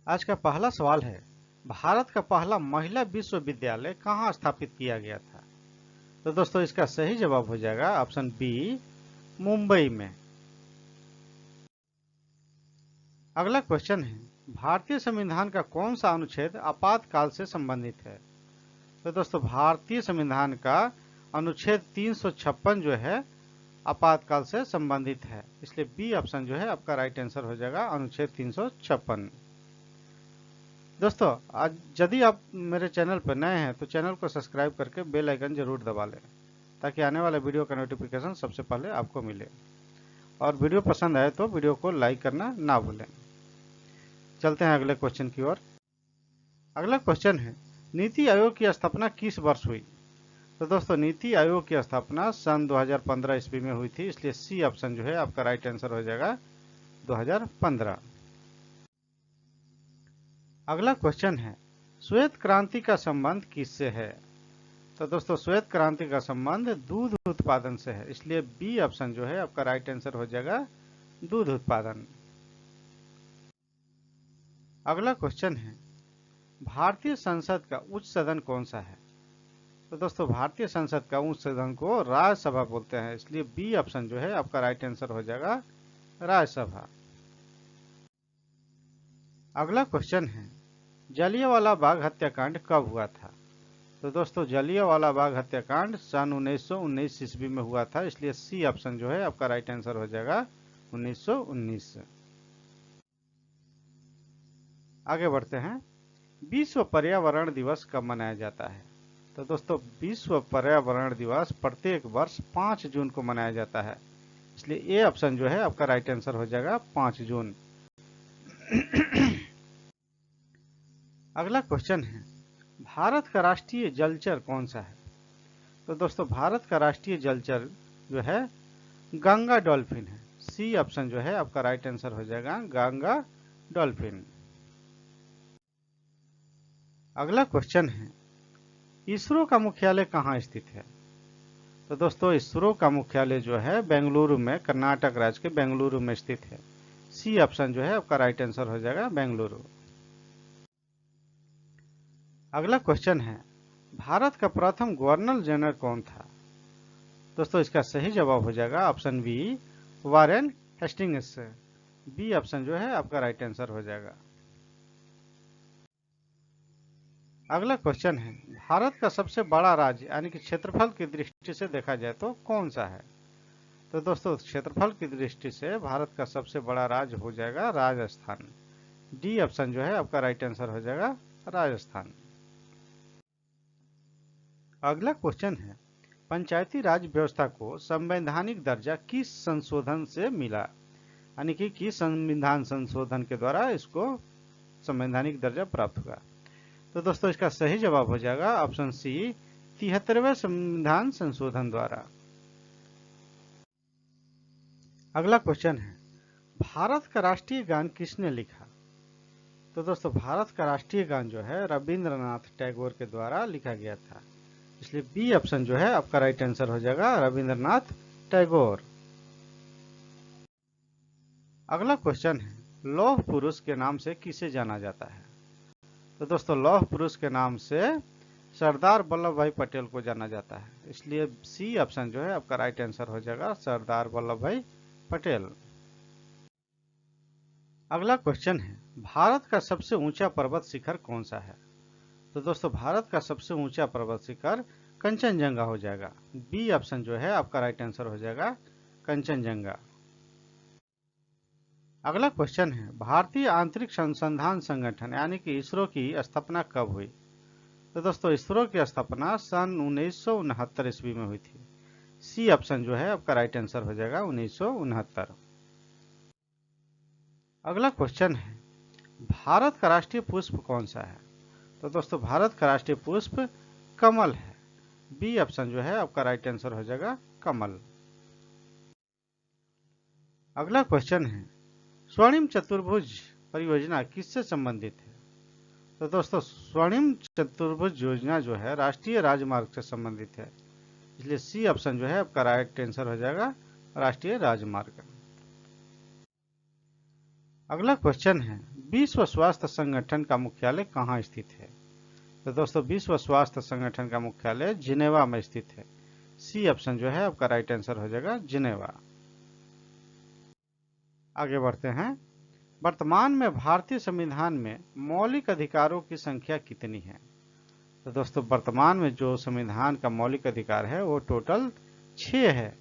आज का पहला सवाल है, भारत का पहला महिला विश्वविद्यालय कहाँ स्थापित किया गया था? तो दोस्तों इसका सही जवाब हो जाएगा ऑप्शन बी, मुंबई में। अगला क्वेश्चन है, भारतीय संविधान का कौन सा अनुच्छेद आपातकाल से संबंधित है? तो दोस्तों भारतीय संविधान का अनुच्छेद 356 जो है आपातकाल से संबंधित है, इसलिए बी ऑप्शन जो है आपका राइट आंसर हो जाएगा, अनुच्छेद 356। दोस्तों आज यदि आप मेरे चैनल पर नए हैं तो चैनल को सब्सक्राइब करके बेल आइकन जरूर दबा लें ताकि आने वाले वीडियो का नोटिफिकेशन सबसे पहले आपको मिले, और वीडियो पसंद आए तो वीडियो को लाइक करना ना भूलें। चलते हैं अगले क्वेश्चन की ओर। अगला क्वेश्चन है, नीति आयोग की स्थापना किस वर्ष हुई? तो दोस्तों नीति आयोग की स्थापना सन 2015 ईस्वी में हुई थी, इसलिए सी ऑप्शन जो है आपका राइट आंसर हो जाएगा 2015। अगला क्वेश्चन है, श्वेत क्रांति का संबंध किससे है? तो दोस्तों श्वेत क्रांति का संबंध दूध उत्पादन से है, इसलिए बी ऑप्शन जो है आपका राइट आंसर हो जाएगा दूध उत्पादन। अगला क्वेश्चन है, भारतीय संसद का उच्च सदन कौन सा है? तो दोस्तों भारतीय संसद का उच्च सदन को राज्यसभा बोलते हैं, इसलिए बी ऑप्शन जो है आपका राइट आंसर हो जाएगा राज्यसभा। अगला क्वेश्चन है, जलियांवाला बाग हत्याकांड कब हुआ था? तो दोस्तों जलियांवाला बाग हत्याकांड सन 1919 ईस्वी में हुआ था, इसलिए सी ऑप्शन जो है आपका राइट आंसर हो जाएगा 1919। आगे बढ़ते हैं, विश्व पर्यावरण दिवस कब मनाया जाता है? तो दोस्तों विश्व पर्यावरण दिवस प्रत्येक वर्ष 5 जून को मनाया जाता है, इसलिए ए ऑप्शन जो है आपका राइट आंसर हो जाएगा 5 जून। अगला क्वेश्चन है, भारत का राष्ट्रीय जलचर कौन सा है? तो दोस्तों भारत का राष्ट्रीय जलचर जो है गंगा डॉल्फिन है, सी ऑप्शन जो है आपका राइट आंसर हो जाएगा गंगा डॉल्फिन। अगला क्वेश्चन है, इसरो का मुख्यालय कहाँ स्थित है? तो दोस्तों इसरो का मुख्यालय जो है बेंगलुरु में, कर्नाटक राज्य के बेंगलुरु में स्थित है, सी ऑप्शन जो है आपका राइट आंसर हो जाएगा बेंगलुरु। अगला क्वेश्चन है, भारत का प्रथम गवर्नर जनरल कौन था? दोस्तों इसका सही जवाब हो जाएगा option B, Warren Hastings. B option जो है आपका राइट आंसर हो जाएगा। अगला क्वेश्चन है, भारत का सबसे बड़ा राज्य यानी कि क्षेत्रफल की दृष्टि से देखा जाए तो कौन सा है? तो दोस्तों क्षेत्रफल की दृष्टि से भारत का सबसे बड़ा राज्य हो जाएगा राजस्थान, डी ऑप्शन जो है आपका राइट आंसर हो जाएगा राजस्थान। अगला क्वेश्चन है, पंचायती राज व्यवस्था को संवैधानिक दर्जा किस संशोधन से मिला, यानी कि किस संविधान संशोधन के द्वारा इसको संवैधानिक दर्जा प्राप्त हुआ? तो दोस्तों इसका सही जवाब हो जाएगा ऑप्शन सी, 73वें संविधान संशोधन द्वारा। अगला क्वेश्चन है, भारत का राष्ट्रीय गान किसने लिखा? तो दोस्तों भारत का राष्ट्रीय गान जो है रविंद्रनाथ टैगोर के द्वारा लिखा गया था, इसलिए बी ऑप्शन जो है आपका राइट आंसर हो जाएगा रविंद्रनाथ टैगोर। अगला क्वेश्चन है, लौह पुरुष के नाम से किसे जाना जाता है? तो दोस्तों लौह पुरुष के नाम से सरदार वल्लभ भाई पटेल को जाना जाता है, इसलिए सी ऑप्शन जो है आपका राइट आंसर हो जाएगा सरदार वल्लभ भाई पटेल। अगला क्वेश्चन है, भारत का सबसे ऊंचा पर्वत शिखर कौन सा है? तो दोस्तों भारत का सबसे ऊंचा पर्वत शिखर कंचनजंगा हो जाएगा, बी ऑप्शन जो है आपका राइट आंसर हो जाएगा कंचनजंगा। अगला क्वेश्चन है, भारतीय अंतरिक्ष अनुसंधान संगठन यानी कि इसरो की स्थापना कब हुई? तो दोस्तों इसरो की स्थापना सन 1969 ईस्वी में हुई थी, सी ऑप्शन जो है आपका राइट आंसर हो जाएगा 1969। अगला क्वेश्चन है, भारत का राष्ट्रीय पुष्प कौन सा है? तो दोस्तों भारत का राष्ट्रीय पुष्प कमल है, बी ऑप्शन जो है आपका राइट आंसर हो जाएगा कमल। अगला क्वेश्चन है, स्वर्णिम चतुर्भुज परियोजना किससे संबंधित है? तो दोस्तों स्वर्णिम चतुर्भुज योजना जो है राष्ट्रीय राजमार्ग से संबंधित है, इसलिए सी ऑप्शन जो है आपका राइट आंसर हो जाएगा राष्ट्रीय राजमार्ग। अगला क्वेश्चन है, विश्व स्वास्थ्य संगठन का मुख्यालय कहाँ स्थित है? तो दोस्तों विश्व स्वास्थ्य संगठन का मुख्यालय जिनेवा में स्थित है। सी ऑप्शन जो है आपका राइट आंसर हो जाएगा, जिनेवा। आगे बढ़ते हैं। वर्तमान में भारतीय संविधान में मौलिक अधिकारों की संख्या कितनी है? तो दोस्तों वर्तमान में जो संविधान का मौलिक अधिकार है वो टोटल 6 है।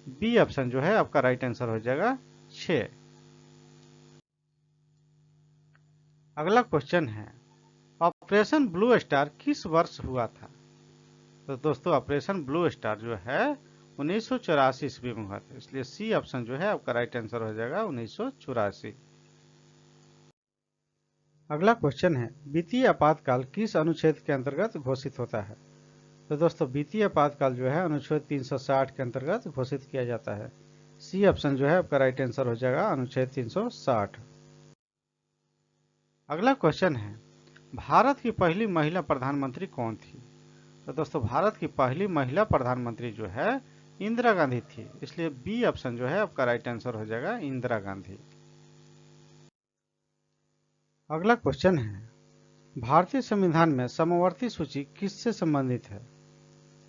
बी ऑप्शन जो है आपका राइट आंसर हो जाएगा, 6। अगला क्वेश्चन है, ऑपरेशन ब्लू स्टार किस वर्ष हुआ था? तो दोस्तों ऑपरेशन ब्लू स्टार जो है 1984 ईस्वी में हुआ था, इसलिए सी ऑप्शन जो है आपका राइट आंसर हो जाएगा 1984। अगला क्वेश्चन है, वित्तीय आपातकाल किस अनुच्छेद के अंतर्गत घोषित होता है? तो दोस्तों वित्तीय आपातकाल जो है अनुच्छेद 360 के अंतर्गत घोषित किया जाता है। सी ऑप्शन जो है आपका राइट आंसर हो जाएगा अनुच्छेद 360। अगला क्वेश्चन है, भारत की पहली महिला प्रधानमंत्री कौन थी? तो दोस्तों भारत की पहली महिला प्रधानमंत्री जो है इंदिरा गांधी थी, इसलिए बी ऑप्शन जो है आपका राइट आंसर हो जाएगा, इंदिरा गांधी। अगला क्वेश्चन है, भारतीय संविधान में समवर्ती सूची किससे संबंधित है?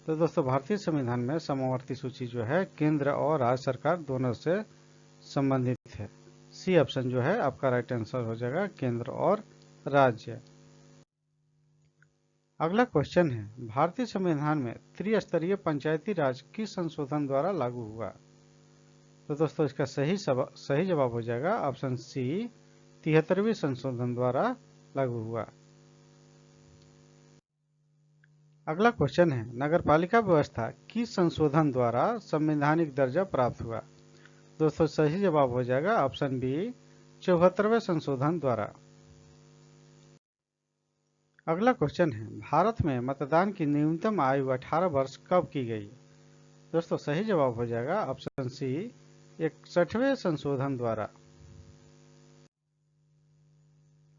तो दोस्तों भारतीय संविधान में समवर्ती सूची जो है केंद्र और राज्य सरकार दोनों से संबंधित है। सी ऑप्शन जो है आपका राइट आंसर हो जाएगा, केंद्र और राज्य। अगला क्वेश्चन है, भारतीय संविधान में त्रिस्तरीय पंचायती राज किस संशोधन द्वारा लागू हुआ? तो दोस्तों इसका सही जवाब हो जाएगा ऑप्शन सी, 73वें संशोधन द्वारा लागू हुआ। अगला क्वेश्चन है, नगरपालिका व्यवस्था किस संशोधन द्वारा संवैधानिक दर्जा प्राप्त हुआ? दोस्तों सही जवाब हो जाएगा ऑप्शन बी, 74वें संशोधन द्वारा। अगला क्वेश्चन है, भारत में मतदान की न्यूनतम आयु 18 वर्ष कब की गई? दोस्तों सही जवाब हो जाएगा ऑप्शन सी, 61वें संशोधन द्वारा।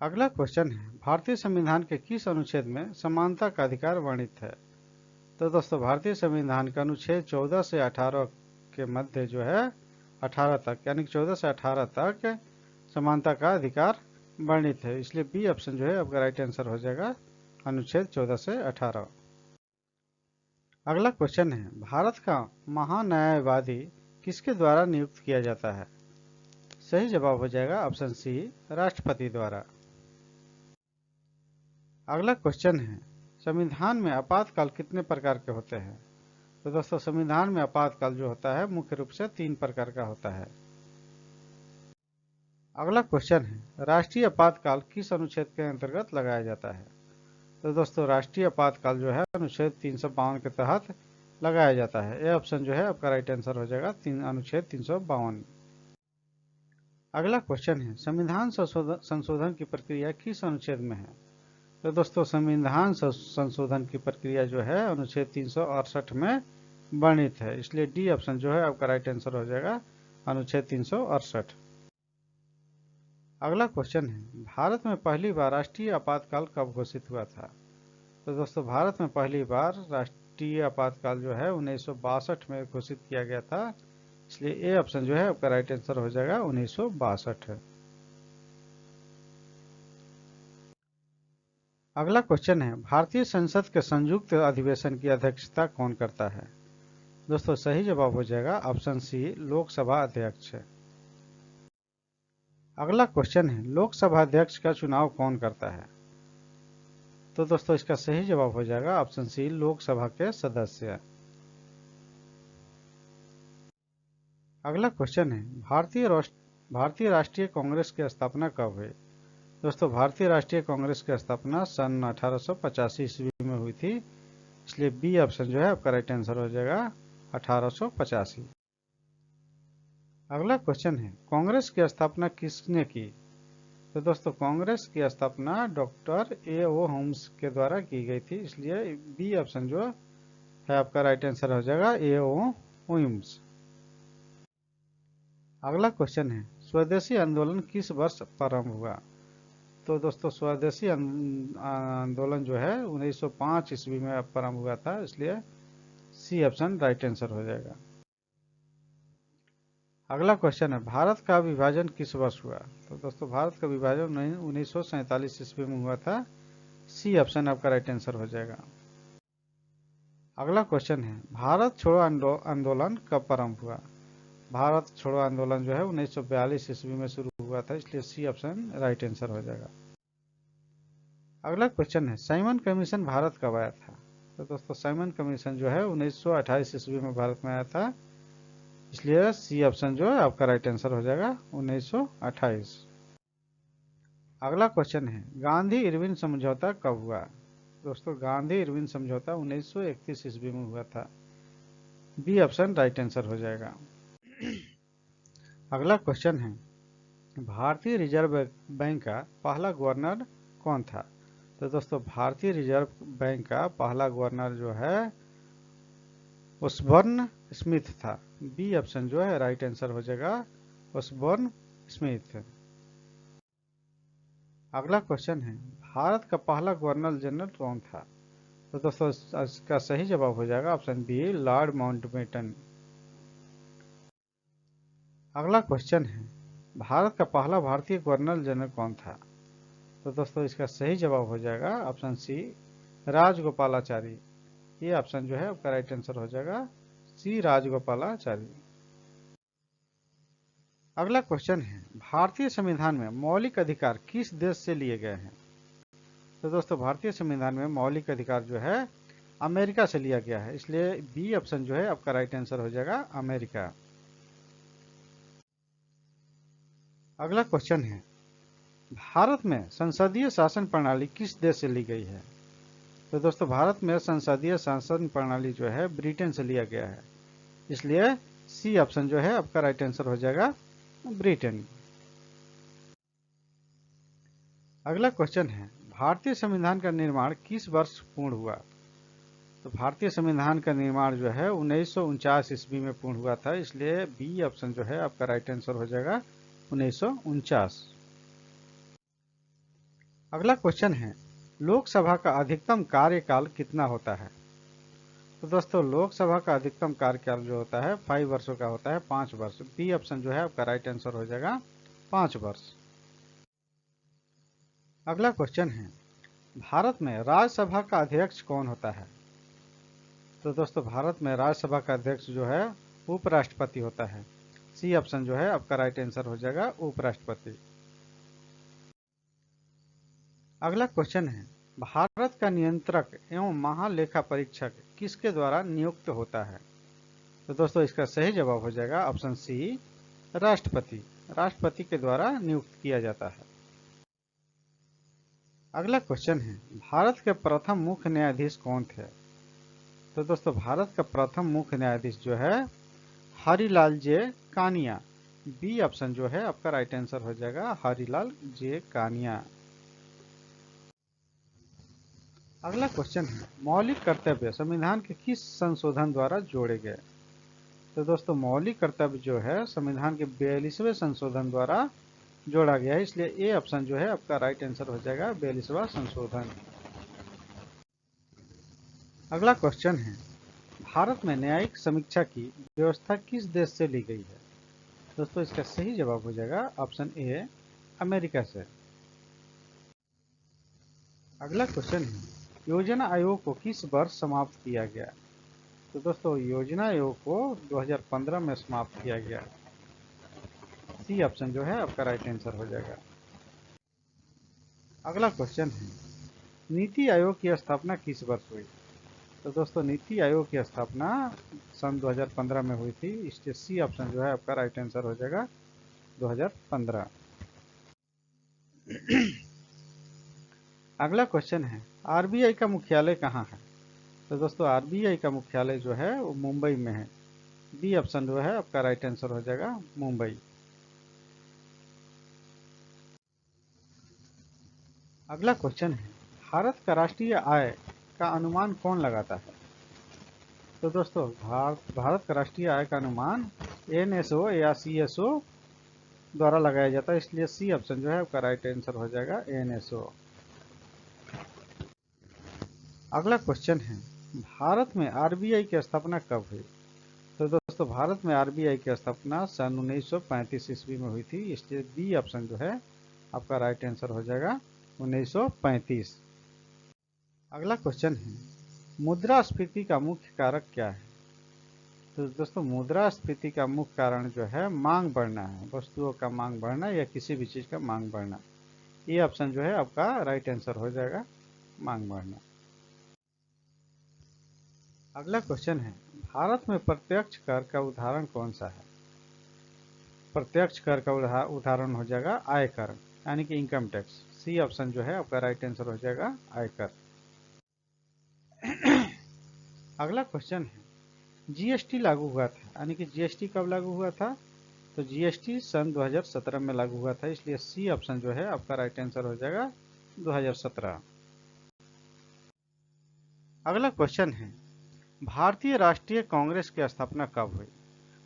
अगला क्वेश्चन है, भारतीय संविधान के किस अनुच्छेद में समानता का अधिकार वर्णित है? तो दोस्तों भारतीय संविधान का अनुच्छेद 14 से 18 के मध्य जो है 18 तक, यानी 14 से 18 तक समानता का अधिकार वर्णित है, इसलिए बी ऑप्शन जो है आपका राइट आंसर हो जाएगा, अनुच्छेद 14 से 18। अगला क्वेश्चन है, भारत का महान्यायवादी किसके द्वारा नियुक्त किया जाता है? सही जवाब हो जाएगा ऑप्शन सी, राष्ट्रपति द्वारा। अगला क्वेश्चन है, संविधान में आपातकाल कितने प्रकार के होते हैं? तो दोस्तों संविधान में आपातकाल जो होता है मुख्य रूप से 3 प्रकार का होता है। अगला क्वेश्चन है, राष्ट्रीय आपातकाल किस अनुच्छेद के अंतर्गत लगाया जाता है? तो दोस्तों राष्ट्रीय आपातकाल जो है अनुच्छेद 352 के तहत लगाया जाता है। ये ऑप्शन जो है आपका राइट आंसर हो जाएगा, अनुच्छेद 352। अगला क्वेश्चन है, संविधान संशोधन की प्रक्रिया किस अनुच्छेद में है? तो दोस्तों संविधान संशोधन की प्रक्रिया जो है अनुच्छेद 368 में वर्णित है, इसलिए डी ऑप्शन जो है आपका राइट आंसर हो जाएगा, अनुच्छेद 368। अगला क्वेश्चन है, भारत में पहली बार राष्ट्रीय आपातकाल कब घोषित हुआ था? तो दोस्तों भारत में पहली बार राष्ट्रीय आपातकाल जो है 1962 में घोषित किया गया था, इसलिए ए ऑप्शन जो है आपका राइट आंसर हो जाएगा 1962। अगला क्वेश्चन है, भारतीय संसद के संयुक्त अधिवेशन की अध्यक्षता कौन करता है? दोस्तों सही जवाब हो जाएगा ऑप्शन सी, लोकसभा अध्यक्ष। अगला क्वेश्चन है, लोकसभा अध्यक्ष का चुनाव कौन करता है? तो दोस्तों इसका सही जवाब हो जाएगा ऑप्शन सी, लोकसभा के सदस्य। अगला क्वेश्चन है, भारतीय राष्ट्रीय कांग्रेस की स्थापना कब हुई? दोस्तों भारतीय राष्ट्रीय कांग्रेस की स्थापना सन 1885 ईस्वी में हुई थी, इसलिए बी ऑप्शन जो है आपका राइट आंसर हो जाएगा, 1885। अगला क्वेश्चन है, कांग्रेस की स्थापना किसने की? तो दोस्तों कांग्रेस की स्थापना डॉक्टर ए.ओ. होम्स के द्वारा की गई थी, इसलिए बी ऑप्शन जो है आपका राइट आंसर हो जाएगा, ए.ओ. होम्स। अगला क्वेश्चन है, स्वदेशी आंदोलन किस वर्ष प्रारंभ हुआ? तो दोस्तों स्वदेशी आंदोलन जो है 1905 ईस्वी में प्रारंभ हुआ था, इसलिए सी ऑप्शन राइट आंसर हो जाएगा। अगला क्वेश्चन है, भारत का विभाजन किस वर्ष हुआ? तो दोस्तों भारत का विभाजन 1947 ईस्वी में हुआ था। सी ऑप्शन आपका राइट आंसर हो जाएगा। अगला क्वेश्चन है, भारत छोड़ो आंदोलन कब प्रारंभ हुआ? भारत छोड़ो आंदोलन जो है 1942 ईस्वी में शुरू हुआ था, इसलिए सी ऑप्शन राइट आंसर हो जाएगा। अगला क्वेश्चन है, साइमन कमीशन भारत कब आया था? तो दोस्तों साइमन कमीशन जो है 1928 ईस्वी में भारत में आया था, इसलिए सी ऑप्शन जो है आपका राइट आंसर हो जाएगा 1928। अगला क्वेश्चन है, गांधी इरविन समझौता कब हुआ? दोस्तों गांधी इरविन समझौता 1931 ईस्वी में हुआ था। बी ऑप्शन राइट आंसर हो जाएगा। अगला क्वेश्चन है, भारतीय रिजर्व बैंक का पहला गवर्नर कौन था? तो दोस्तों भारतीय रिजर्व बैंक का पहला गवर्नर जो है ओसबर्न स्मिथ था। बी ऑप्शन जो है राइट आंसर हो जाएगा, ओसबर्न स्मिथ। अगला क्वेश्चन है, भारत का पहला गवर्नर जनरल कौन था? तो दोस्तों इसका सही जवाब हो जाएगा ऑप्शन बी, लॉर्ड माउंटबेटन। अगला क्वेश्चन है, भारत का पहला भारतीय गवर्नर जनरल कौन था? तो दोस्तों इसका सही जवाब हो जाएगा ऑप्शन सी, राजगोपालाचारी। ये ऑप्शन जो है आपका राइट आंसर हो जाएगा, सी राजगोपालाचारी। अगला क्वेश्चन है, भारतीय संविधान में मौलिक अधिकार किस देश से लिए गए हैं? तो दोस्तों भारतीय संविधान में मौलिक अधिकार जो है अमेरिका से लिया गया है, इसलिए बी ऑप्शन जो है आपका राइट आंसर हो जाएगा, अमेरिका। अगला क्वेश्चन है, भारत में संसदीय शासन प्रणाली किस देश से ली गई है? तो दोस्तों भारत में संसदीय शासन प्रणाली जो है ब्रिटेन से लिया गया है, इसलिए सी ऑप्शन जो है आपका राइट आंसर हो जाएगा, ब्रिटेन। अगला क्वेश्चन है, भारतीय संविधान का निर्माण किस वर्ष पूर्ण हुआ? तो भारतीय संविधान का निर्माण जो है 1949 ईस्वी में पूर्ण हुआ था, इसलिए बी ऑप्शन जो है आपका राइट आंसर हो जाएगा, 1949। अगला क्वेश्चन है, लोकसभा का अधिकतम कार्यकाल कितना होता है? तो दोस्तों लोकसभा का अधिकतम कार्यकाल जो होता है 5 वर्षों का होता है, 5 वर्ष। बी ऑप्शन जो है आपका राइट आंसर हो जाएगा, 5 वर्ष। अगला क्वेश्चन है, भारत में राज्यसभा का अध्यक्ष कौन होता है? तो दोस्तों भारत में राज्यसभा का अध्यक्ष जो है उपराष्ट्रपति होता है। सी ऑप्शन जो है आपका राइट आंसर हो जाएगा, उपराष्ट्रपति। अगला क्वेश्चन है, भारत का नियंत्रक एवं महालेखा परीक्षक किसके द्वारा नियुक्त होता है? तो दोस्तों इसका सही जवाब हो जाएगा ऑप्शन सी, राष्ट्रपति। राष्ट्रपति के द्वारा नियुक्त किया जाता है। अगला क्वेश्चन है, भारत के प्रथम मुख्य न्यायाधीश कौन थे? तो दोस्तों भारत का प्रथम मुख्य न्यायाधीश जो है हरिलाल जे कानिया। बी ऑप्शन जो है आपका राइट आंसर हो जाएगा, हरिलाल जे कानिया। अगला क्वेश्चन है, मौलिक कर्तव्य संविधान के किस संशोधन द्वारा जोड़े गए? तो दोस्तों मौलिक कर्तव्य जो है संविधान के 42वें संशोधन द्वारा जोड़ा गया है, इसलिए ए ऑप्शन जो है आपका राइट आंसर हो जाएगा, 42वां संशोधन। अगला क्वेश्चन है, भारत में न्यायिक समीक्षा की व्यवस्था किस देश से ली गई है? दोस्तों इसका सही जवाब हो जाएगा ऑप्शन ए, अमेरिका से। अगला क्वेश्चन है, योजना आयोग को किस वर्ष समाप्त किया गया? तो दोस्तों योजना आयोग को 2015 में समाप्त किया गया। सी ऑप्शन जो है आपका राइट आंसर हो जाएगा। अगला क्वेश्चन है, नीति आयोग की स्थापना किस वर्ष हुई? तो दोस्तों नीति आयोग की स्थापना सन 2015 में हुई थी, इसलिए सी ऑप्शन जो है आपका राइट आंसर हो जाएगा, 2015। अगला क्वेश्चन है, आरबीआई का मुख्यालय कहाँ है? तो दोस्तों आरबीआई का मुख्यालय जो है वो मुंबई में है। बी ऑप्शन जो है आपका राइट आंसर हो जाएगा, मुंबई। अगला क्वेश्चन है, भारत का राष्ट्रीय आय का अनुमान कौन लगाता है? तो दोस्तों भारत का राष्ट्रीय आय का अनुमान एनएसओ या सीएसओ द्वारा लगाया जाता है, इसलिए सी ऑप्शन जो है आपका राइट आंसर हो जाएगा, एनएसओ। अगला क्वेश्चन है, भारत में आरबीआई की स्थापना कब हुई? तो दोस्तों दोस्तों भारत में आरबीआई की स्थापना सन 1935 ईस्वी में हुई थी, इसलिए बी ऑप्शन जो है आपका राइट आंसर हो जाएगा 1935। अगला क्वेश्चन है, मुद्रास्फीति का मुख्य कारक क्या है? तो दोस्तों मुद्रास्फीति का मुख्य कारण जो है मांग बढ़ना है, वस्तुओं का मांग बढ़ना या किसी भी चीज का मांग बढ़ना। ये ऑप्शन जो है आपका राइट आंसर हो जाएगा, मांग बढ़ना। अगला क्वेश्चन है, भारत में प्रत्यक्ष कर का उदाहरण कौन सा है? प्रत्यक्ष कर का उदाहरण हो जाएगा आयकर, यानी कि इनकम टैक्स। सी ऑप्शन जो है आपका राइट आंसर हो जाएगा आयकर। अगला क्वेश्चन है, जीएसटी लागू हुआ था, यानी कि जीएसटी कब लागू हुआ था? तो जीएसटी सन 2017 में लागू हुआ था, इसलिए सी ऑप्शन जो है आपका राइट आंसर हो जाएगा 2017। अगला क्वेश्चन है, भारतीय राष्ट्रीय कांग्रेस की स्थापना कब हुई?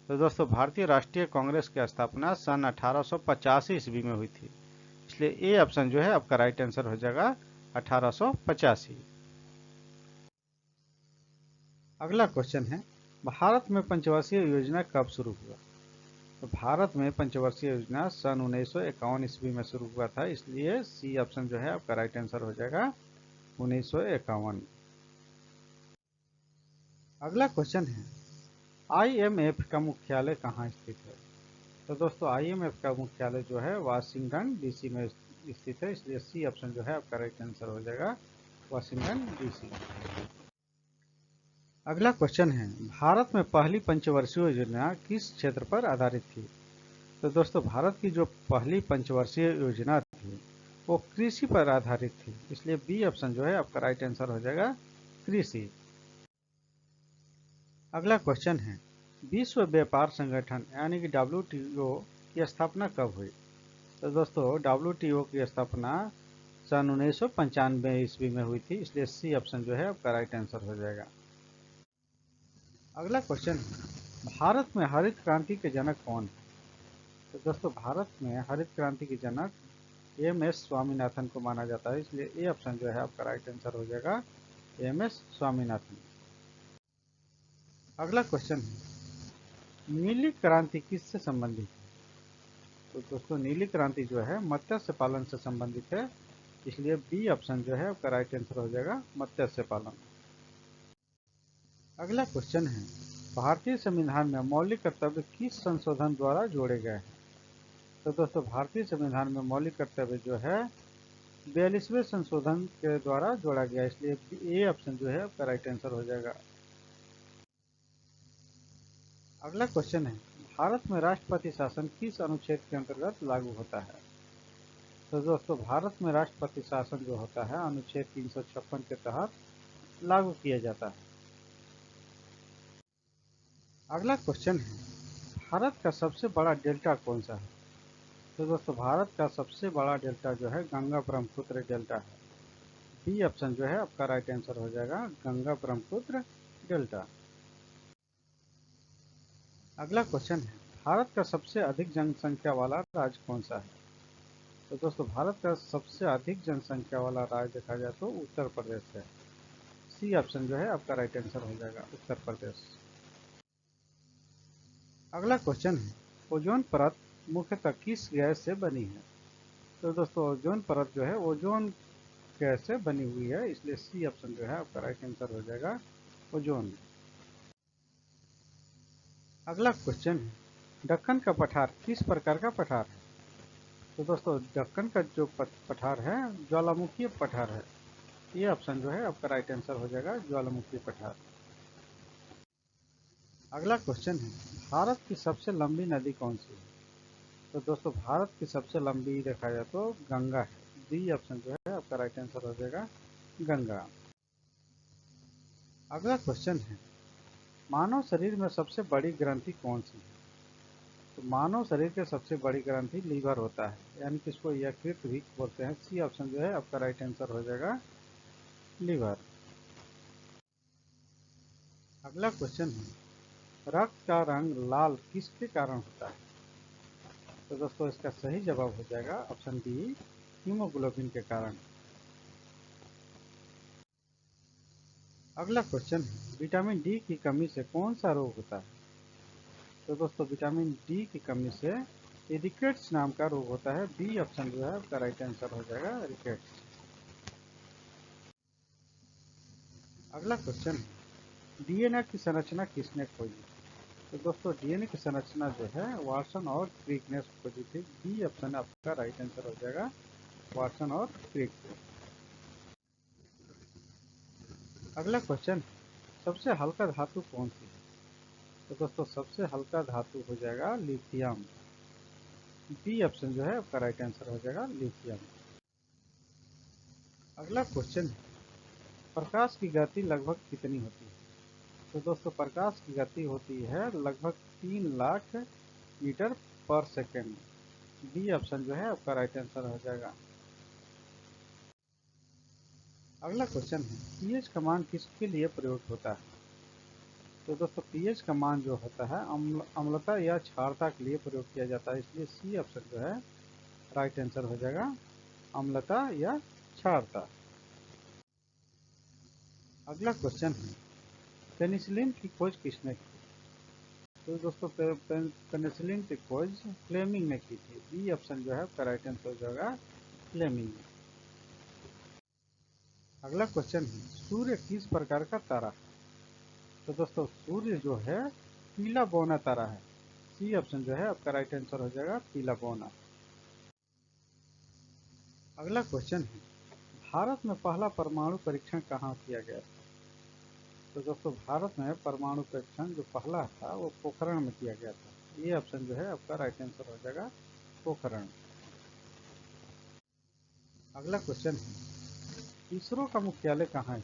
तो दोस्तों भारतीय राष्ट्रीय कांग्रेस की स्थापना सन 1885 ईस्वी में हुई थी, इसलिए ए ऑप्शन जो है आपका राइट आंसर हो जाएगा 1885। अगला क्वेश्चन है, भारत में पंचवर्षीय योजना कब शुरू हुआ? तो भारत में पंचवर्षीय योजना सन 1951 ईस्वी में शुरू हुआ था, इसलिए सी ऑप्शन जो है आपका राइट आंसर हो जाएगा 1951। अगला क्वेश्चन है, आईएमएफ का मुख्यालय कहाँ स्थित है? तो दोस्तों आईएमएफ का मुख्यालय जो है वाशिंगटन डीसी में स्थित है, इसलिए सी ऑप्शन जो है आपका राइट आंसर हो जाएगा वाशिंगटन डीसी। अगला क्वेश्चन है, भारत में पहली पंचवर्षीय योजना किस क्षेत्र पर आधारित थी? तो दोस्तों भारत की जो पहली पंचवर्षीय योजना थी वो कृषि पर आधारित थी, इसलिए बी ऑप्शन जो है आपका राइट आंसर हो जाएगा कृषि। अगला क्वेश्चन है, विश्व व्यापार संगठन यानी कि डब्ल्यूटीओ की स्थापना कब हुई? तो दोस्तों डब्ल्यूटीओ की स्थापना सन 1995 ईस्वी में हुई थी, इसलिए सी ऑप्शन जो है आपका राइट आंसर हो जाएगा। अगला क्वेश्चन है, भारत में हरित क्रांति के जनक कौन है? तो दोस्तों भारत में हरित क्रांति के जनक एम एस स्वामीनाथन को माना जाता है, इसलिए ए ऑप्शन जो है आपका राइट आंसर हो जाएगा एम एस स्वामीनाथन। अगला क्वेश्चन है, नीली क्रांति किससे संबंधित है? तो दोस्तों नीली क्रांति जो है मत्स्य पालन से संबंधित है, इसलिए बी ऑप्शन जो है आपका राइट आंसर हो जाएगा मत्स्य पालन। अगला क्वेश्चन है, भारतीय संविधान में मौलिक कर्तव्य किस संशोधन द्वारा जोड़े गए हैं? तो दोस्तों भारतीय संविधान में मौलिक कर्तव्य जो है 42वें संशोधन के द्वारा जोड़ा गया, इसलिए ए ऑप्शन जो है आपका राइट आंसर हो जाएगा। अगला क्वेश्चन है, भारत में राष्ट्रपति शासन किस अनुच्छेद के अंतर्गत लागू होता है? तो दोस्तों भारत में राष्ट्रपति शासन जो होता है अनुच्छेद 356 के तहत लागू किया जाता है। अगला क्वेश्चन है, भारत का सबसे बड़ा डेल्टा कौन सा है? तो दोस्तों भारत का सबसे बड़ा डेल्टा जो है गंगा ब्रह्मपुत्र डेल्टा है, बी ऑप्शन जो है आपका राइट आंसर हो जाएगा गंगा ब्रह्मपुत्र डेल्टा। अगला क्वेश्चन है, भारत का सबसे अधिक जनसंख्या वाला राज्य कौन सा है? तो दोस्तों भारत का सबसे अधिक जनसंख्या वाला राज्य देखा जाए तो उत्तर प्रदेश है, सी ऑप्शन जो है आपका राइट आंसर हो जाएगा उत्तर प्रदेश। अगला क्वेश्चन है, ओजोन परत मुख्यतः किस गैस से बनी है? तो दोस्तों ओजोन परत जो है ओजोन गैस से बनी हुई है, इसलिए सी ऑप्शन जो है आपका राइट आंसर हो जाएगा ओजोन। अगला क्वेश्चन है, दक्कन का पठार किस प्रकार का पठार है? तो दोस्तों दक्कन का जो पठार है ज्वालामुखी पठार है, ये ऑप्शन जो है आपका राइट आंसर हो जाएगा ज्वालामुखी पठार। अगला क्वेश्चन है, भारत की सबसे लंबी नदी कौन सी है? तो दोस्तों भारत की सबसे लंबी देखा जाए तो गंगा है, डी ऑप्शन जो है आपका राइट आंसर हो जाएगा गंगा। अगला क्वेश्चन है, मानव शरीर में सबसे बड़ी ग्रंथि कौन सी है? तो मानव शरीर के सबसे बड़ी ग्रंथि लीवर होता है, यानी कि इसको यकृत भी बोलते हैं, सी ऑप्शन जो है आपका राइट आंसर हो जाएगा लीवर। अगला क्वेश्चन है, रक्त का रंग लाल किसके कारण होता है? तो दोस्तों इसका सही जवाब हो जाएगा ऑप्शन बी, हीमोग्लोबिन के कारण। अगला क्वेश्चन है, विटामिन डी की कमी से कौन सा रोग होता है? तो दोस्तों विटामिन डी की कमी से रिकेट्स नाम का रोग होता है। बी ऑप्शन जो है आपका राइट आंसर हो जाएगा, रिकेट्स। अगला क्वेश्चन, डीएनए की संरचना किसने खोजी? तो दोस्तों डीएनए की संरचना जो है वाटसन और क्रिक ने खोजी थी। बी ऑप्शन आपका राइट आंसर हो जाएगा, वाटसन और क्रिक। अगला क्वेश्चन, सबसे हल्का धातु कौन सी है? तो दोस्तों सबसे हल्का धातु हो जाएगा लिथियम। बी ऑप्शन जो है आपका राइट आंसर हो जाएगा, लिथियम। अगला क्वेश्चन, प्रकाश की गति लगभग कितनी होती है? तो दोस्तों प्रकाश की गति होती है लगभग 3 लाख मीटर पर सेकेंड। बी ऑप्शन जो है आपका राइट आंसर हो जाएगा। अगला क्वेश्चन है, पीएच का मान किसके लिए प्रयोग होता है? तो दोस्तों पीएच का मान जो होता है अम्लता या क्षारता के लिए प्रयोग किया जाता है, इसलिए सी ऑप्शन जो है राइट आंसर हो जाएगा, अम्लता या क्षारता। अगला क्वेश्चन है, पेनिसिलिन की खोज किसने की? तो दोस्तों पेनिसिलिन की खोज फ्लेमिंग ने की थी। बी ऑप्शन जो है आपका राइट आंसर हो जाएगा, फ्लेमिंग। अगला क्वेश्चन है, सूर्य किस प्रकार का तारा है? तो दोस्तों सूर्य जो है पीला बौना तारा है। सी ऑप्शन जो है आपका राइट आंसर हो जाएगा, पीला बौना। अगला क्वेश्चन है, भारत में पहला परमाणु परीक्षण कहाँ किया गया था? तो दोस्तों भारत में परमाणु परीक्षण जो पहला था वो पोखरण में किया गया था। ये ऑप्शन जो है आपका राइट आंसर हो जाएगा, पोखरण। अगला क्वेश्चन है, इसरो का मुख्यालय कहाँ है?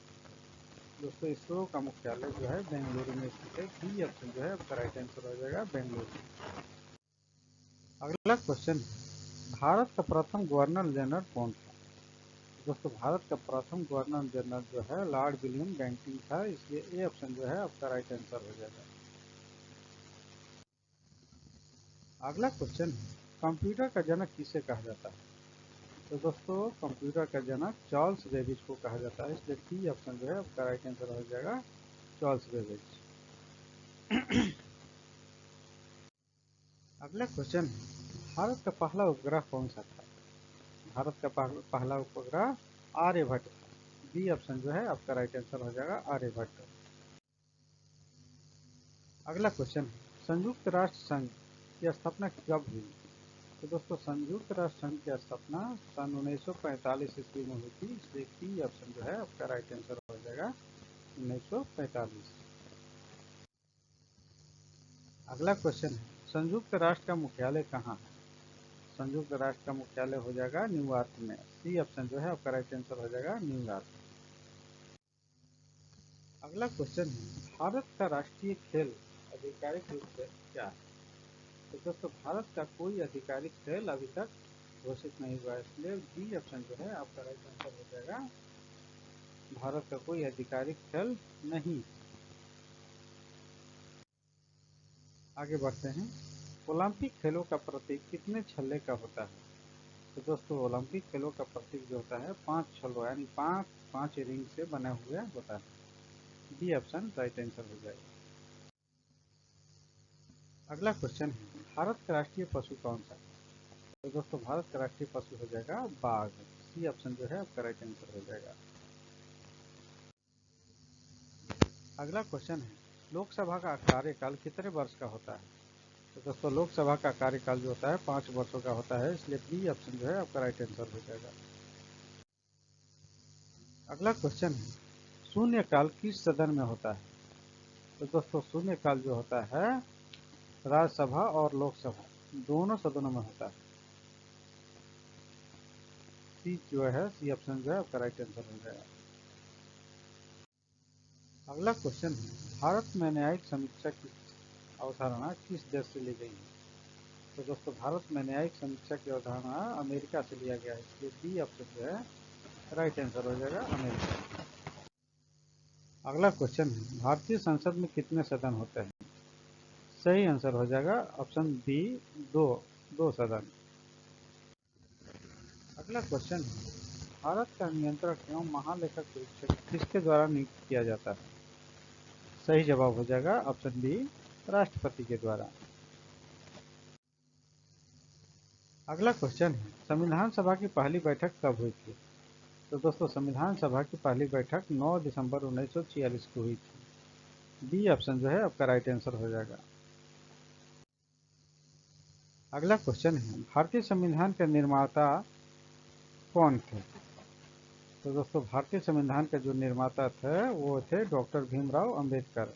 दोस्तों इसरो का मुख्यालय जो है बेंगलुरु में स्थित है। बी ऑप्शन जो है आपका राइट आंसर हो जाएगा, बेंगलुरु। अगला क्वेश्चन, भारत का प्रथम गवर्नर जनरल कौन था? दोस्तों भारत का प्रथम गवर्नर जनरल जो है लॉर्ड विलियम बेंटिंग था, इसलिए ए ऑप्शन जो है आपका राइट आंसर हो जाएगा। अगला क्वेश्चन है, कंप्यूटर का जनक किसे कहा जाता है? तो दोस्तों कंप्यूटर का जनक चार्ल्स बेबेज को कहा जाता है, इसलिए डी ऑप्शन जो है आपका राइट आंसर हो जाएगा, चार्ल्स बेबेज। अगला क्वेश्चन है, भारत का पहला उपग्रह कौन सा था? भारत का पहला उपग्रह आर्यभट्ट था। बी ऑप्शन जो है आपका राइट आंसर हो जाएगा, आर्यभट्ट। अगला क्वेश्चन है, संयुक्त राष्ट्र संघ की स्थापना कब हुई? तो दोस्तों संयुक्त राष्ट्र संघ की स्थापना सन 1945 ईस्वी में हुई थी, इसलिए बी ऑप्शन जो है आपका राइट आंसर हो जाएगा, 1945। अगला क्वेश्चन है, संयुक्त राष्ट्र का मुख्यालय कहाँ है? संयुक्त राष्ट्र का मुख्यालय हो जाएगा न्यूयॉर्क में। सी ऑप्शन जो है आपका राइट आंसर हो जाएगा, न्यूयॉर्क। अगला क्वेश्चन है, भारत का राष्ट्रीय खेल आधिकारिक रूप से क्या है? तो दोस्तों भारत का कोई आधिकारिक खेल अभी तक घोषित नहीं हुआ है, इसलिए बी ऑप्शन जो है आपका राइट आंसर हो जाएगा, भारत का कोई आधिकारिक खेल नहीं। आगे बढ़ते हैं, ओलंपिक खेलों का प्रतीक कितने छल्ले का होता है? तो दोस्तों ओलंपिक खेलों का प्रतीक जो होता है 5 छल्लों यानी पांच पांच रिंग से बना हुआ होता है। बी ऑप्शन राइट आंसर हो जाएगा। अगला क्वेश्चन है, भारत का राष्ट्रीय पशु कौन सा है? तो दोस्तों भारत का राष्ट्रीय पशु हो जाएगा बाघ। सी ऑप्शन जो है आपका राइट आंसर हो जाएगा। अगला क्वेश्चन है, लोकसभा का कार्यकाल कितने वर्ष का होता है? तो दोस्तों लोकसभा का कार्यकाल जो होता है 5 वर्षों का होता है, इसलिए बी ऑप्शन जो है आपका राइट आंसर हो जाएगा। अगला क्वेश्चन है, शून्यकाल किस सदन में होता है? तो दोस्तों शून्यकाल जो होता है राज्यसभा और लोकसभा दोनों सदनों में होता है। सी जो है सी ऑप्शन जो है आपका राइट आंसर हो जाएगा। अगला क्वेश्चन है, भारत में न्यायिक समीक्षा की अवधारणा किस देश से ली गई है? तो दोस्तों भारत में न्यायिक समीक्षा की अवधारणा अमेरिका से लिया गया है, इसलिए बी ऑप्शन जो है राइट आंसर हो जाएगा, अमेरिका। अगला क्वेश्चन है, भारतीय संसद में कितने सदन होते हैं? सही आंसर हो जाएगा ऑप्शन बी, दो, दो सदन। अगला क्वेश्चन है, भारत का नियंत्रक एवं महालेखक परीक्षक किसके द्वारा नियुक्त किया जाता है? सही जवाब हो जाएगा ऑप्शन बी, राष्ट्रपति के द्वारा। अगला क्वेश्चन है, संविधान सभा की पहली बैठक कब हुई थी? तो दोस्तों संविधान सभा की पहली बैठक 9 दिसंबर 1946 को हुई थी। बी ऑप्शन जो है आपका राइट आंसर हो जाएगा। अगला क्वेश्चन है, भारतीय संविधान के निर्माता कौन थे? तो दोस्तों भारतीय संविधान के जो निर्माता थे वो थे doctor Bhimrao Ambedkar.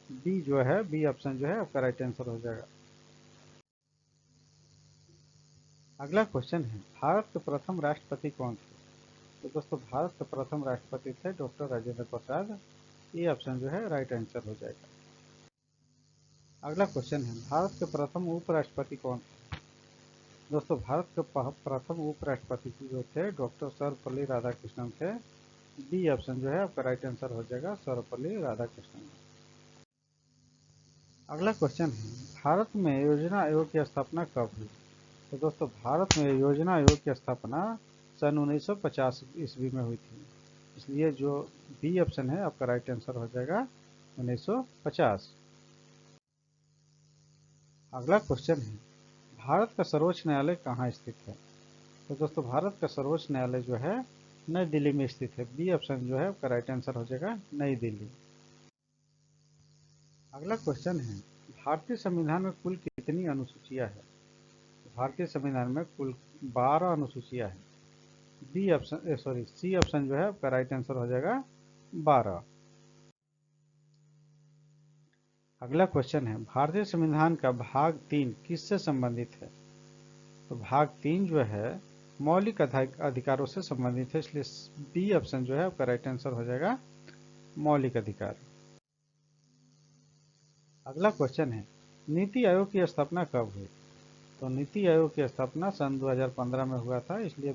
B option जो है आपका राइट आंसर हो जाएगा। अगला क्वेश्चन है, भारत के प्रथम राष्ट्रपति कौन थे? तो दोस्तों भारत के प्रथम राष्ट्रपति थे डॉक्टर राजेंद्र प्रसाद। ये ऑप्शन जो है राइट आंसर हो जाएगा। अगला क्वेश्चन है, भारत के प्रथम उपराष्ट्रपति कौन थे? दोस्तों भारत के प्रथम उपराष्ट्रपति जो थे डॉक्टर सर्वपल्ली राधाकृष्णन थे। बी ऑप्शन जो है आपका राइट आंसर हो जाएगा, सर्वपल्ली राधाकृष्णन। अगला क्वेश्चन है, भारत में योजना आयोग की स्थापना कब हुई? तो दोस्तों भारत में योजना आयोग की स्थापना सन 1950 ईस्वी में हुई थी। इसलिए जो बी ऑप्शन है आपका राइट आंसर हो जाएगा 1950। अगला क्वेश्चन है, भारत का सर्वोच्च न्यायालय कहाँ स्थित है? तो दोस्तों भारत का सर्वोच्च न्यायालय जो है नई दिल्ली में स्थित है। बी ऑप्शन जो है आपका राइट आंसर हो जाएगा, नई दिल्ली। अगला क्वेश्चन है, भारतीय संविधान में कुल कितनी अनुसूचियां हैं? भारतीय संविधान में कुल 12 अनुसूचियां हैं। सी ऑप्शन जो है आपका राइट आंसर हो जाएगा 12। अगला क्वेश्चन है, भारतीय संविधान का भाग 3 किससे संबंधित है? तो भाग 3 जो है मौलिक अधिकारों से संबंधित है, इसलिए बी ऑप्शन जो है आपका राइट आंसर हो जाएगा, मौलिक अधिकार। अगला क्वेश्चन है, नीति आयोग की स्थापना कब हुई? तो नीति आयोग की स्थापना सन 2015 में हुआ था, इसलिए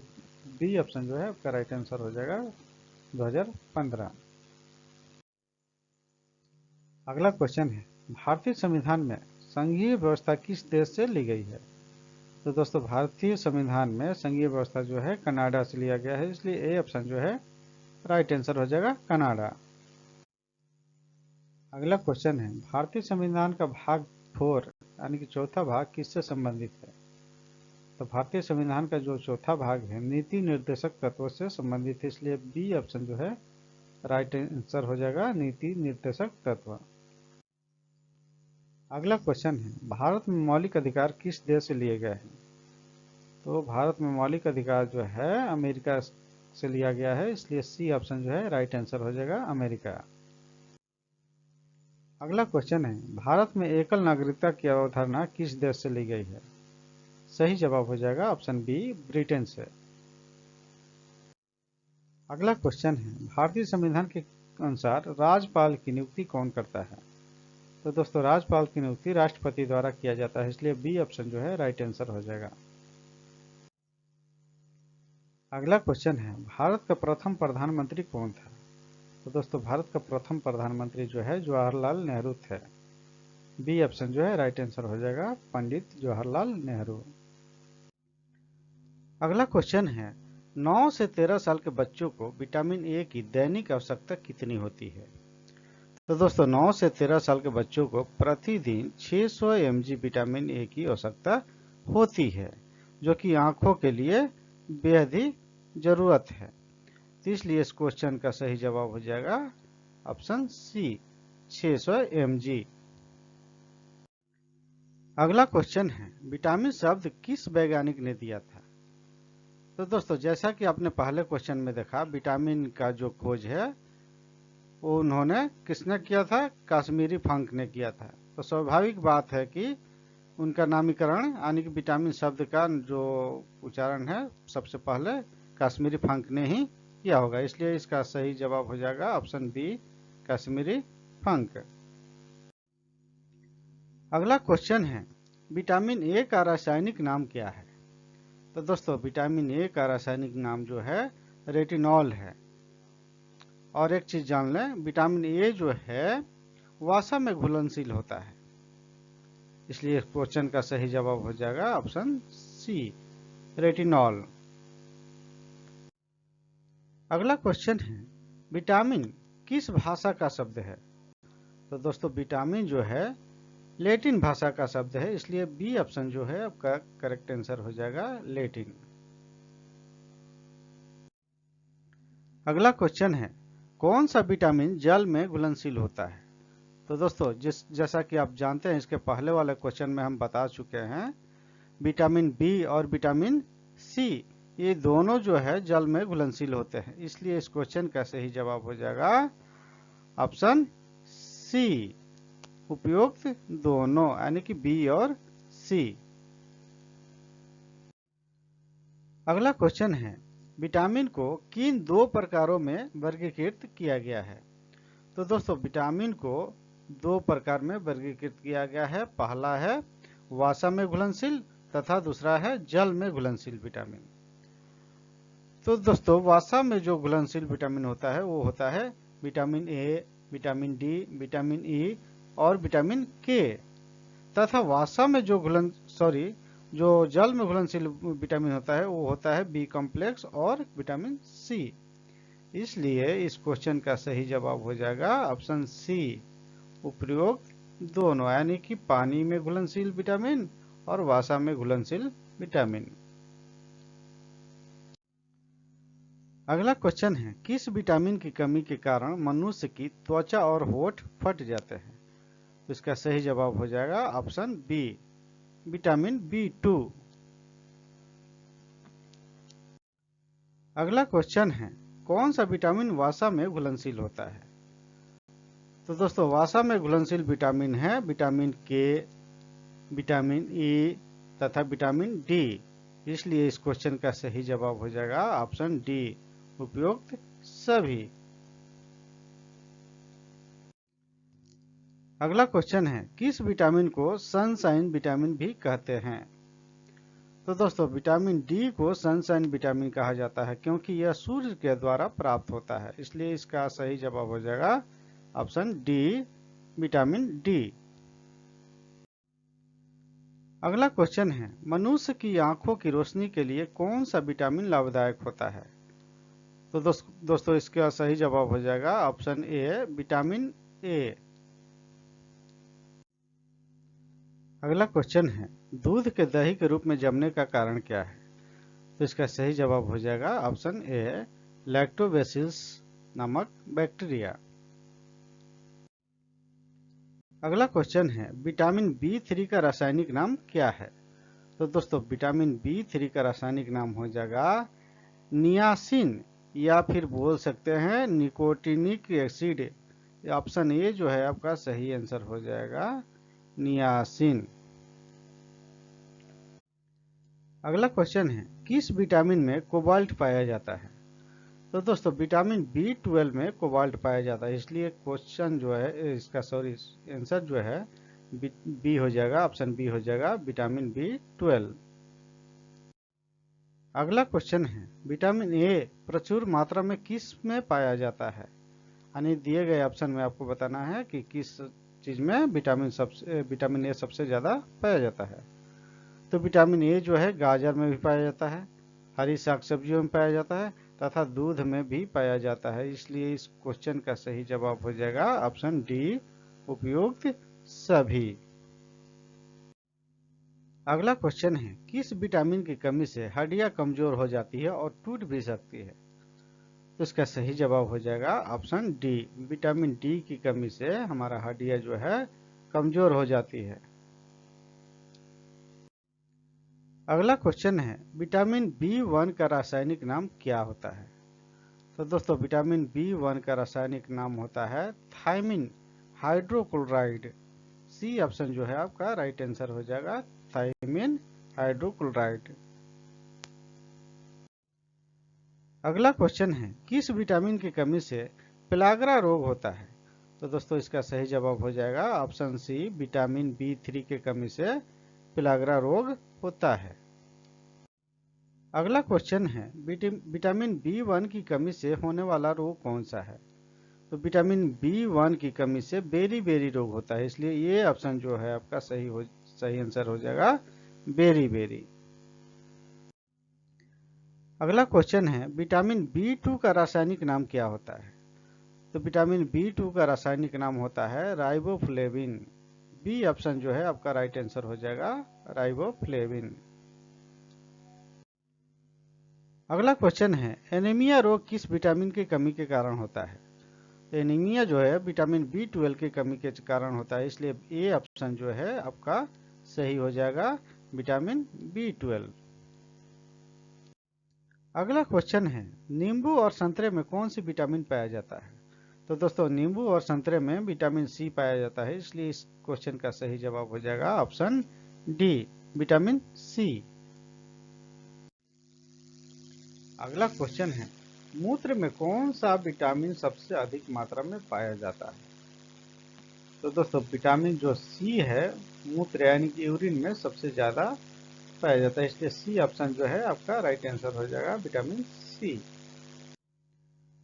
बी ऑप्शन जो है आपका राइट आंसर हो जाएगा 2015। अगला क्वेश्चन है, भारतीय संविधान में संघीय व्यवस्था किस देश से ली गई है? तो दोस्तों भारतीय संविधान में संघीय व्यवस्था जो है कनाडा से लिया गया है, इसलिए ए ऑप्शन जो है राइट आंसर हो जाएगा, कनाडा। अगला क्वेश्चन है, भारतीय संविधान का भाग 4 यानी कि चौथा भाग किससे संबंधित है? तो भारतीय संविधान का जो चौथा भाग है नीति निर्देशक तत्वों से संबंधित है, इसलिए बी ऑप्शन जो है राइट आंसर हो जाएगा, नीति निर्देशक तत्व। अगला क्वेश्चन है, भारत में मौलिक अधिकार किस देश से लिए गए हैं? तो भारत में मौलिक अधिकार जो है अमेरिका से लिया गया है, इसलिए सी ऑप्शन जो है राइट आंसर हो जाएगा, अमेरिका। अगला क्वेश्चन है, भारत में एकल नागरिकता की अवधारणा किस देश से ली गई है? सही जवाब हो जाएगा ऑप्शन बी, ब्रिटेन से। अगला क्वेश्चन है, भारतीय संविधान के अनुसार राज्यपाल की नियुक्ति कौन करता है? तो दोस्तों राज्यपाल की नियुक्ति राष्ट्रपति द्वारा किया जाता है, इसलिए बी ऑप्शन जो है राइट आंसर हो जाएगा। अगला क्वेश्चन है, भारत का प्रथम प्रधानमंत्री कौन था? तो दोस्तों भारत का प्रथम प्रधानमंत्री जो है जवाहरलाल नेहरू थे। बी ऑप्शन जो है राइट आंसर हो जाएगा, पंडित जवाहरलाल नेहरू। अगला क्वेश्चन है, 9 से 13 साल के बच्चों को विटामिन ए की दैनिक आवश्यकता कितनी होती है? तो दोस्तों 9 से 13 साल के बच्चों को प्रतिदिन 600 mg विटामिन ए की आवश्यकता होती है, जो कि आंखों के लिए बेहद ही जरूरत है। तो इसलिए इस क्वेश्चन का सही जवाब हो जाएगा ऑप्शन सी, 600 mg। अगला क्वेश्चन है, विटामिन शब्द किस वैज्ञानिक ने दिया था? तो दोस्तों जैसा कि आपने पहले क्वेश्चन में देखा, विटामिन का जो खोज है वो उन्होंने किसने किया था? कश्मीरी फंक ने किया था। तो स्वाभाविक बात है कि उनका नामकरण यानी कि विटामिन शब्द का जो उच्चारण है सबसे पहले कश्मीरी फंक ने ही किया होगा, इसलिए इसका सही जवाब हो जाएगा ऑप्शन बी, कश्मीरी फंक। अगला क्वेश्चन है, विटामिन ए का रासायनिक नाम क्या है? तो दोस्तों विटामिन ए का रासायनिक नाम जो है रेटिनॉल है। और एक चीज जान लें, विटामिन ए जो है वसा में घुलनशील होता है, इसलिए इस क्वेश्चन का सही जवाब हो जाएगा ऑप्शन सी, रेटिनॉल। अगला क्वेश्चन है, विटामिन किस भाषा का शब्द है? तो दोस्तों विटामिन जो है लैटिन भाषा का शब्द है, इसलिए बी ऑप्शन जो है आपका करेक्ट आंसर हो जाएगा लैटिन। अगला क्वेश्चन है, कौन सा विटामिन जल में घुलनशील होता है? तो दोस्तों जैसा कि आप जानते हैं, इसके पहले वाले क्वेश्चन में हम बता चुके हैं, विटामिन बी और विटामिन सी ये दोनों जो है जल में घुलनशील होते हैं, इसलिए इस क्वेश्चन का सही जवाब हो जाएगा ऑप्शन सी, उपयुक्त दोनों, यानी कि बी और सी। अगला क्वेश्चन है, विटामिन को किन दो प्रकारों में वर्गीकृत किया गया है? तो दोस्तों विटामिन को दो प्रकार में वर्गीकृत किया गया है। पहला है वसा में घुलनशील तथा दूसरा है जल में घुलनशील विटामिन। तो दोस्तों वसा में जो घुलनशील विटामिन होता है वो होता है vitamin A, vitamin D, vitamin E और विटामिन के, तथा वसा में जो जो जल में घुलनशील विटामिन होता है वो होता है बी कॉम्प्लेक्स और विटामिन सी। इसलिए इस क्वेश्चन का सही जवाब हो जाएगा ऑप्शन सी, उपयुक्त दोनों, यानी कि पानी में घुलनशील विटामिन और वसा में घुलनशील विटामिन। अगला क्वेश्चन है, किस विटामिन की कमी के कारण मनुष्य की त्वचा और होठ फट जाते हैं? तो इसका सही जवाब हो जाएगा ऑप्शन बी, विटामिन बी2। अगला क्वेश्चन है, कौन सा विटामिन वसा में घुलनशील होता है? तो दोस्तों वसा में घुलनशील विटामिन है विटामिन के, विटामिन ई तथा विटामिन डी। इसलिए इस क्वेश्चन का सही जवाब हो जाएगा ऑप्शन डी, उपयुक्त सभी। अगला क्वेश्चन है, किस विटामिन को सनशाइन विटामिन भी कहते हैं? तो दोस्तों विटामिन डी को सनशाइन विटामिन कहा जाता है क्योंकि यह सूर्य के द्वारा प्राप्त होता है, इसलिए इसका सही जवाब हो जाएगा ऑप्शन डी, विटामिन डी। अगला क्वेश्चन है, मनुष्य की आंखों की रोशनी के लिए कौन सा विटामिन लाभदायक होता है? तो दोस्तों इसका सही जवाब हो जाएगा ऑप्शन ए, विटामिन ए। अगला क्वेश्चन है, दूध के दही के रूप में जमने का कारण क्या है? तो इसका सही जवाब हो जाएगा ऑप्शन ए, लैक्टोबैसिलस नामक बैक्टीरिया। अगला क्वेश्चन है, विटामिन बी3 का रासायनिक नाम क्या है? तो दोस्तों विटामिन बी3 का रासायनिक नाम हो जाएगा नियासिन, या फिर बोल सकते हैं निकोटिनिक एसिड। ऑप्शन ए जो है आपका सही आंसर हो जाएगा नियासिन। अगला क्वेश्चन है, किस विटामिन में कोबाल्ट पाया जाता है? तो दोस्तों विटामिन बी12 में कोबाल्ट पाया जाता है, इसलिए क्वेश्चन जो है इसका आंसर जो है बी हो जाएगा, ऑप्शन बी हो जाएगा, विटामिन बी12। अगला क्वेश्चन है, विटामिन ए प्रचुर मात्रा में किस में पाया जाता है? यानी दिए गए ऑप्शन में आपको बताना है कि किस चीज में विटामिन ए सबसे ज्यादा पाया जाता है। तो विटामिन ए जो है गाजर में भी पाया जाता है, हरी साग सब्जियों में पाया जाता है तथा दूध में भी पाया जाता है, इसलिए इस क्वेश्चन का सही जवाब हो जाएगा ऑप्शन डी, उपयुक्त सभी। अगला क्वेश्चन है, किस विटामिन की कमी से हड्डियां कमजोर हो जाती है और टूट भी सकती है? तो इसका सही जवाब हो जाएगा ऑप्शन डी, विटामिन डी की कमी से हमारा हड्डियां जो है कमजोर हो जाती है। अगला क्वेश्चन है, विटामिन बी1 का रासायनिक नाम क्या होता है? तो दोस्तों विटामिन बी1 का रासायनिक नाम होता है थायमिन हाइड्रोक्लोराइड। सी ऑप्शन जो है आपका राइट आंसर हो जाएगा, थायमिन हाइड्रोक्लोराइड। अगला क्वेश्चन है, किस विटामिन की कमी से पेलाग्रा रोग होता है? तो दोस्तों इसका सही जवाब हो जाएगा ऑप्शन सी, विटामिन बी3 की कमी से पेलाग्रा रोग होता है। अगला क्वेश्चन है, विटामिन बी1 की कमी से होने वाला रोग कौन सा है? तो विटामिन बी1 की कमी से बेरी बेरी रोग होता है, इसलिए ये ऑप्शन जो है आपका सही आंसर हो जाएगा बेरी बेरी। अगला क्वेश्चन है, विटामिन बी2 का रासायनिक नाम क्या होता है? तो विटामिन बी2 का रासायनिक नाम होता है राइबोफ्लेविन, बी ऑप्शन जो है आपका राइट आंसर हो जाएगा, राइबोफ्लेविन। अगला क्वेश्चन है, एनीमिया रोग किस विटामिन की कमी के कारण होता है? एनीमिया जो है विटामिन B12 की कमी के कारण होता है, इसलिए ए ऑप्शन जो है आपका सही हो जाएगा, विटामिन B12। अगला क्वेश्चन है, नींबू और संतरे में कौन सी विटामिन पाया जाता है? तो दोस्तों नींबू और संतरे में विटामिन सी पाया जाता है, इसलिए इस क्वेश्चन का सही जवाब हो जाएगा ऑप्शन डी, विटामिन सी। अगला क्वेश्चन है, मूत्र में कौन सा विटामिन सबसे अधिक मात्रा में पाया जाता है? तो दोस्तों विटामिन जो सी है मूत्र यानी कि यूरिन में सबसे ज्यादा पाया जाता है, इसलिए सी ऑप्शन जो है आपका राइट आंसर हो जाएगा, विटामिन सी।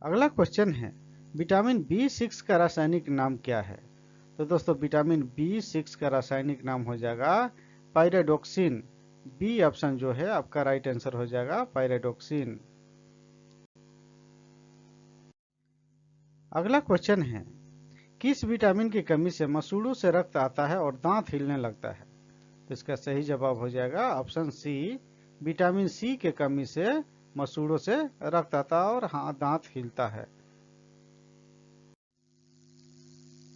अगला क्वेश्चन है, विटामिन B6 का रासायनिक नाम क्या है? तो दोस्तों विटामिन B6 का रासायनिक नाम हो जाएगा पायरिडोक्सिन, बी ऑप्शन जो है आपका राइट आंसर हो जाएगा, पायरिडोक्सिन। अगला क्वेश्चन है, किस विटामिन की कमी से मसूड़ों से रक्त आता है और दांत हिलने लगता है? तो इसका सही जवाब हो जाएगा ऑप्शन सी, विटामिन सी के कमी से मसूड़ों से रक्त आता है और हाँ दांत हिलता है।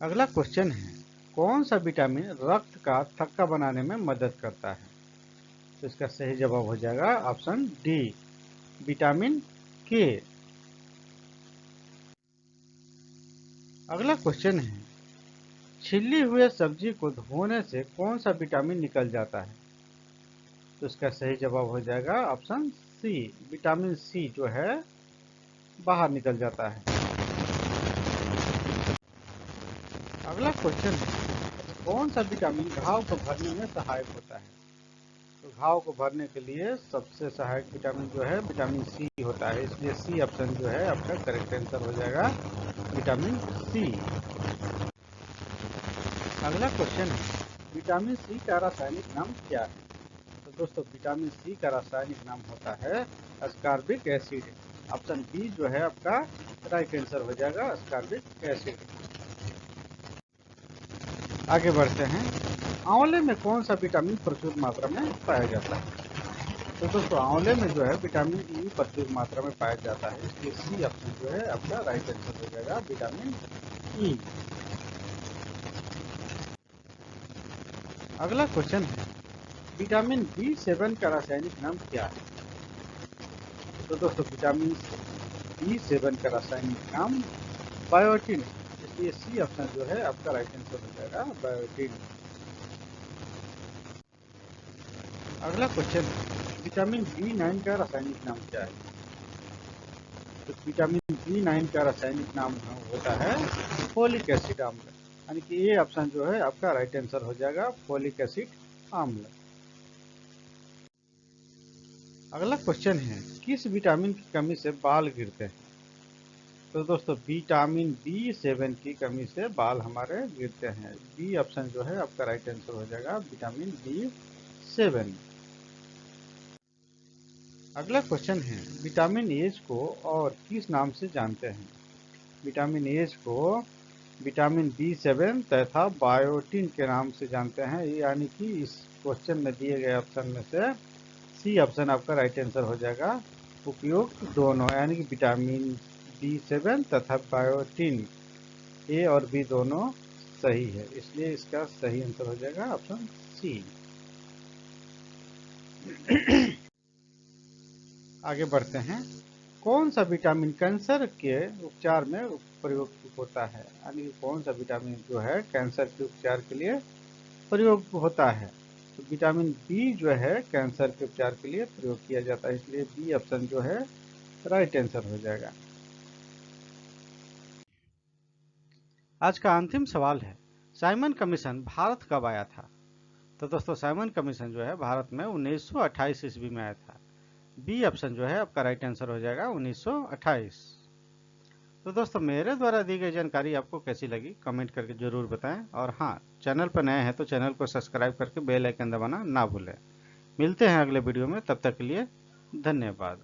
अगला क्वेश्चन है, कौन सा विटामिन रक्त का थक्का बनाने में मदद करता है? तो इसका सही जवाब हो जाएगा ऑप्शन डी, विटामिन के। अगला क्वेश्चन है, छिली हुए सब्जी को धोने से कौन सा विटामिन निकल जाता है? तो इसका सही जवाब हो जाएगा ऑप्शन सी, विटामिन सी जो है बाहर निकल जाता है। अगला क्वेश्चन है, कौन सा विटामिन घाव को भरने में सहायक होता है? तो घाव को भरने के लिए सबसे सहायक विटामिन जो है विटामिन सी होता है, इसलिए सी ऑप्शन जो है आपका करेक्ट आंसर हो जाएगा, विटामिन सी। अगला क्वेश्चन है, विटामिन सी का रासायनिक नाम क्या है? तो दोस्तों विटामिन सी का रासायनिक नाम होता है अस्कॉर्बिक एसिड, ऑप्शन बी जो है आपका राइट आंसर हो जाएगा, अस्कॉर्बिक एसिड। आगे बढ़ते हैं, आंवले में कौन सा विटामिन प्रचुर मात्रा में पाया जाता है? तो दोस्तों आंवले में जो है विटामिन ई प्रचुर मात्रा में पाया जाता है, इसलिए सी ऑप्शन जो है आपका राइट आंसर हो जाएगा, विटामिन ई। अगला क्वेश्चन है, विटामिन B7 का रासायनिक नाम क्या है? तो दोस्तों विटामिन B7 का रासायनिक नाम बायोटिन, इसलिए सी ऑप्शन जो है आपका राइट आंसर हो जाएगा, बायोटिन। अगला क्वेश्चन है, विटामिन B9 का रासायनिक नाम क्या है? तो विटामिन B9 का रासायनिक नाम होता है फोलिक एसिड अम्ल, यानी कि ये ऑप्शन जो है आपका राइट आंसर हो जाएगा, फोलिक एसिड अम्ल। अगला क्वेश्चन है, किस विटामिन की कमी से बाल गिरते हैं? तो दोस्तों विटामिन B7 की कमी से बाल हमारे गिरते हैं, बी ऑप्शन जो है आपका राइट आंसर हो जाएगा, विटामिन B7। अगला क्वेश्चन है, विटामिन एच को और किस नाम से जानते हैं? विटामिन एच को विटामिन B7 तथा बायोटिन के नाम से जानते हैं, यानी कि इस क्वेश्चन में दिए गए ऑप्शन में से सी ऑप्शन आपका राइट आंसर हो जाएगा, उपयुक्त दोनों, यानी कि विटामिन B7 तथा बायोटिन ए और बी दोनों सही है, इसलिए इसका सही आंसर हो जाएगा ऑप्शन सी। आगे बढ़ते हैं, कौन सा विटामिन कैंसर के उपचार में प्रयोग होता है? यानी कौन सा विटामिन जो है कैंसर के उपचार के लिए प्रयोग होता है? तो विटामिन बी जो है कैंसर के उपचार के लिए प्रयोग किया जाता है, इसलिए बी ऑप्शन जो है राइट आंसर हो जाएगा। आज का अंतिम सवाल है, साइमन कमीशन भारत कब आया था? तो दोस्तों साइमन कमीशन जो है भारत में 1928 ईस्वी में आया था, बी ऑप्शन जो है आपका राइट आंसर हो जाएगा, 1928। तो दोस्तों मेरे द्वारा दी गई जानकारी आपको कैसी लगी कमेंट करके जरूर बताएं, और हाँ चैनल पर नए हैं तो चैनल को सब्सक्राइब करके बेल आइकन दबाना ना भूलें। मिलते हैं अगले वीडियो में, तब तक के लिए धन्यवाद।